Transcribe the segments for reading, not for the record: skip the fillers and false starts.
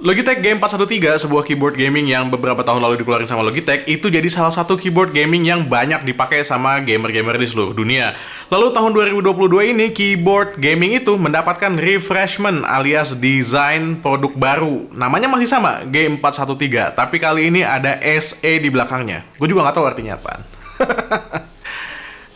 Logitech G413, sebuah keyboard gaming yang beberapa tahun lalu dikeluarin sama Logitech, itu jadi salah satu keyboard gaming yang banyak dipakai sama gamer-gamer di seluruh dunia. Lalu tahun 2022 ini, keyboard gaming itu mendapatkan refreshment alias desain produk baru. Namanya masih sama, G413, tapi kali ini ada SE di belakangnya. Gue juga nggak tahu artinya apaan.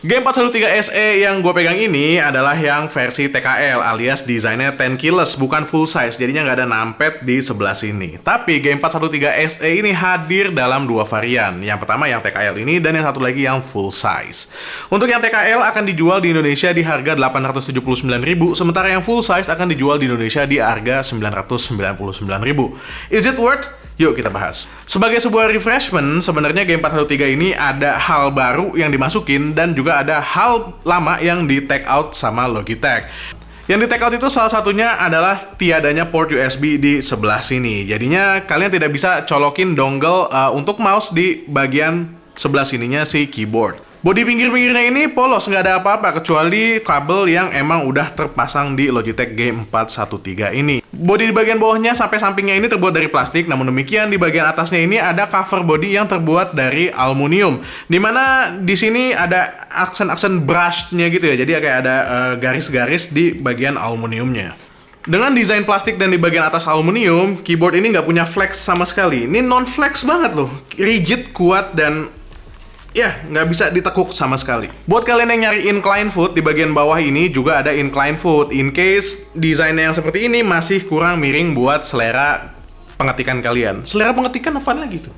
G413 SE yang gue pegang ini adalah yang versi TKL alias desainnya 10 keyless, bukan full size, jadinya nggak ada numpad di sebelah sini. Tapi G413 SE ini hadir dalam dua varian. Yang pertama yang TKL ini dan yang satu lagi yang full size. Untuk yang TKL akan dijual di Indonesia di harga 879.000, sementara yang full size akan dijual di Indonesia di harga 999.000. Is it worth? Yuk kita bahas. Sebagai sebuah refreshment, sebenarnya G413 ini ada hal baru yang dimasukin dan juga ada hal lama yang di take out sama Logitech. Yang di take out itu salah satunya adalah tiadanya port USB di sebelah sini. Jadinya kalian tidak bisa colokin dongle untuk mouse di bagian sebelah sininya si keyboard. Bodi pinggir-pinggirnya ini polos, nggak ada apa-apa kecuali kabel yang emang udah terpasang di Logitech G413 ini. Bodi di bagian bawahnya sampai sampingnya ini terbuat dari plastik, namun demikian di bagian atasnya ini ada cover body yang terbuat dari aluminium. Dimana di sini ada aksen-aksen brushed-nya gitu ya, jadi kayak ada garis-garis di bagian aluminiumnya. Dengan desain plastik dan di bagian atas aluminium, keyboard ini nggak punya flex sama sekali. Ini non-flex banget loh, rigid, kuat, dan ya, nggak bisa ditekuk sama sekali. Buat kalian yang nyari incline foot, di bagian bawah ini juga ada incline foot. In case desainnya yang seperti ini masih kurang miring buat selera pengetikan kalian. Selera pengetikan apaan lagi tuh?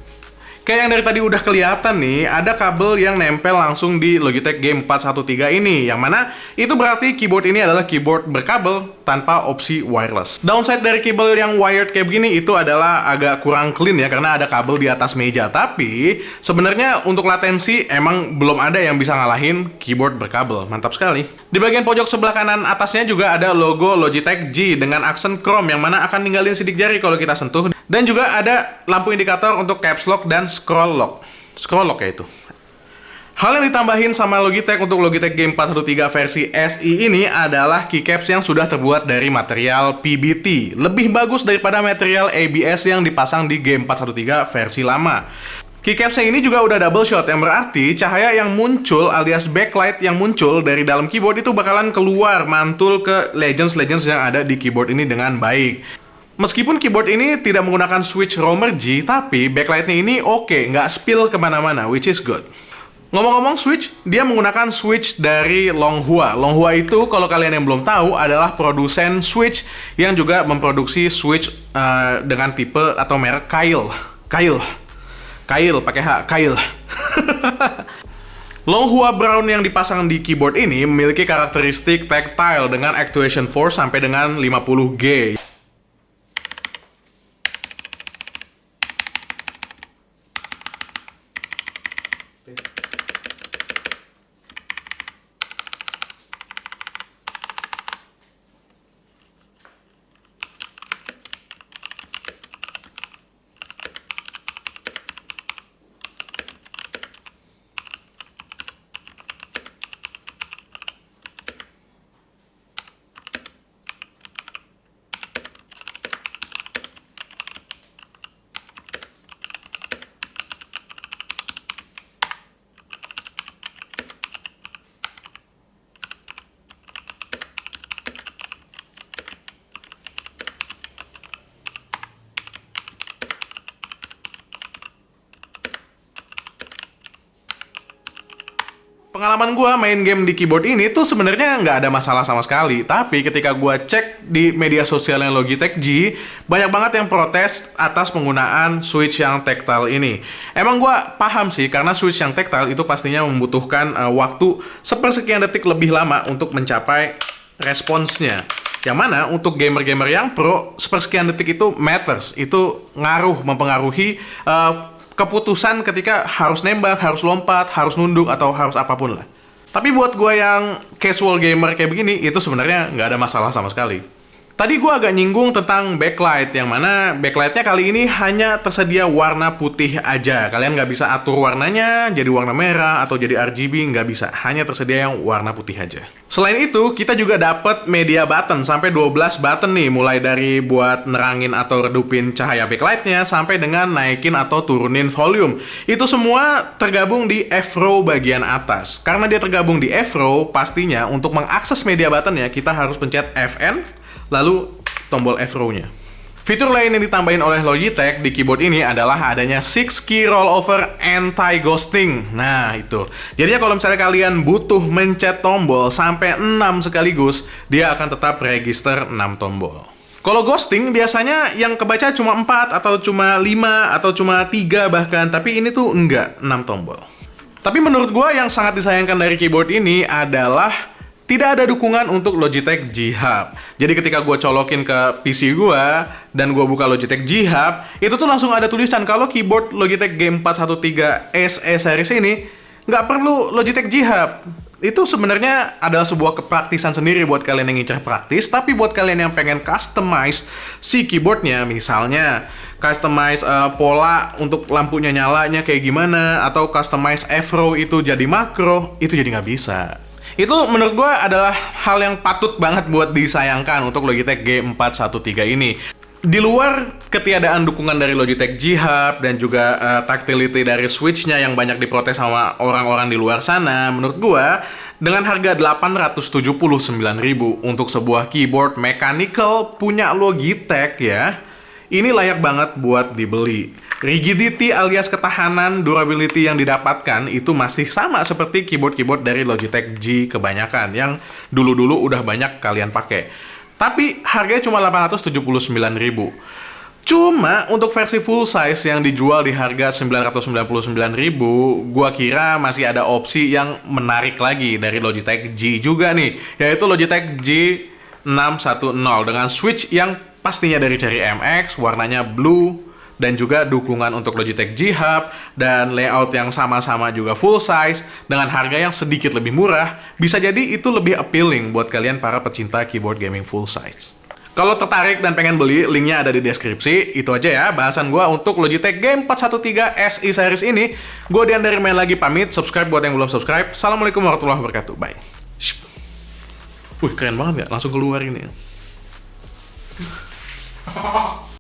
Kayak yang dari tadi udah kelihatan nih, ada kabel yang nempel langsung di Logitech G413 ini. Yang mana itu berarti keyboard ini adalah keyboard berkabel tanpa opsi wireless. Downside dari kabel yang wired kayak begini itu adalah agak kurang clean ya, karena ada kabel di atas meja. Tapi sebenarnya untuk latensi emang belum ada yang bisa ngalahin keyboard berkabel. Mantap sekali. Di bagian pojok sebelah kanan atasnya juga ada logo Logitech G dengan aksen chrome yang mana akan ninggalin sidik jari kalau kita sentuh. Dan juga ada lampu indikator untuk caps lock dan scroll lock. Scroll lock ya itu. Hal yang ditambahin sama Logitech untuk Logitech G413 versi SI ini adalah keycaps yang sudah terbuat dari material PBT. Lebih bagus daripada material ABS yang dipasang di G413 versi lama. Keycapsnya ini juga udah double shot, yang berarti cahaya yang muncul alias backlight yang muncul dari dalam keyboard itu bakalan keluar mantul ke legends-legends yang ada di keyboard ini dengan baik. Meskipun keyboard ini tidak menggunakan switch Romer G, tapi backlightnya ini oke, nggak spill kemana-mana, which is good. Ngomong-ngomong switch, dia menggunakan switch dari Longhua. Longhua itu, kalau kalian yang belum tahu, adalah produsen switch yang juga memproduksi switch dengan tipe atau merek Kail, pakai H, Kail. Longhua Brown yang dipasang di keyboard ini memiliki karakteristik tactile dengan actuation force sampai dengan 50G. Pengalaman gue main game di keyboard ini tuh sebenarnya nggak ada masalah sama sekali. Tapi ketika gue cek di media sosialnya Logitech G, banyak banget yang protes atas penggunaan switch yang tactile ini. Emang gue paham sih, karena switch yang tactile itu pastinya membutuhkan waktu sepersekian detik lebih lama untuk mencapai responsnya. Yang mana untuk gamer-gamer yang pro, sepersekian detik itu matters. Itu mempengaruhi keputusan ketika harus nembak, harus lompat, harus nunduk, atau harus apapun lah. Tapi buat gue yang casual gamer kayak begini, itu sebenarnya nggak ada masalah sama sekali. Tadi gue agak nyinggung tentang backlight, yang mana backlightnya kali ini hanya tersedia warna putih aja. Kalian nggak bisa atur warnanya jadi warna merah atau jadi RGB, nggak bisa. Hanya tersedia yang warna putih aja. Selain itu, kita juga dapat media button, sampai 12 button nih. Mulai dari buat nerangin atau redupin cahaya backlightnya, sampai dengan naikin atau turunin volume. Itu semua tergabung di F-row bagian atas. Karena dia tergabung di F-row, pastinya untuk mengakses media buttonnya, kita harus pencet Fn, lalu tombol F-row-nya. Fitur lain yang ditambahin oleh Logitech di keyboard ini adalah adanya 6 key rollover anti-ghosting. Nah, itu. Jadinya kalau misalnya kalian butuh mencet tombol sampai 6 sekaligus, dia akan tetap register 6 tombol. Kalau ghosting biasanya yang kebaca cuma 4 atau cuma 5 atau cuma 3 bahkan, tapi ini tuh enggak, 6 tombol. Tapi menurut gua yang sangat disayangkan dari keyboard ini adalah tidak ada dukungan untuk Logitech G Hub. Jadi ketika gue colokin ke PC gue dan gue buka Logitech G Hub, itu tuh langsung ada tulisan kalau keyboard Logitech G413 SE series ini nggak perlu Logitech G Hub. Itu sebenarnya adalah sebuah kepraktisan sendiri buat kalian yang ngincer praktis, tapi buat kalian yang pengen customize si keyboardnya, misalnya customize pola untuk lampunya nyalanya kayak gimana, atau customize F-row itu jadi makro, itu jadi nggak bisa. Itu menurut gue adalah hal yang patut banget buat disayangkan untuk Logitech G413 ini. Di luar ketiadaan dukungan dari Logitech G Hub dan juga tactility dari switch-nya yang banyak diprotes sama orang-orang di luar sana, menurut gue dengan harga 879.000 untuk sebuah keyboard mechanical punya Logitech ya, ini layak banget buat dibeli. Rigidity alias ketahanan, durability yang didapatkan itu masih sama seperti keyboard-keyboard dari Logitech G kebanyakan yang dulu-dulu udah banyak kalian pakai. Tapi harganya cuma 879.000. Cuma untuk versi full size yang dijual di harga 999.000, gua kira masih ada opsi yang menarik lagi dari Logitech G juga nih, yaitu Logitech G610 dengan switch yang pastinya dari seri MX, warnanya blue, dan juga dukungan untuk Logitech G Hub, dan layout yang sama-sama juga full size, dengan harga yang sedikit lebih murah, bisa jadi itu lebih appealing buat kalian para pecinta keyboard gaming full size. Kalau tertarik dan pengen beli, linknya ada di deskripsi. Itu aja ya bahasan gue untuk Logitech G413 SE series ini. Gue Dian dari Main Lagi pamit, subscribe buat yang belum subscribe. Assalamualaikum warahmatullahi wabarakatuh, bye. Wih, keren banget ya, langsung keluar ini.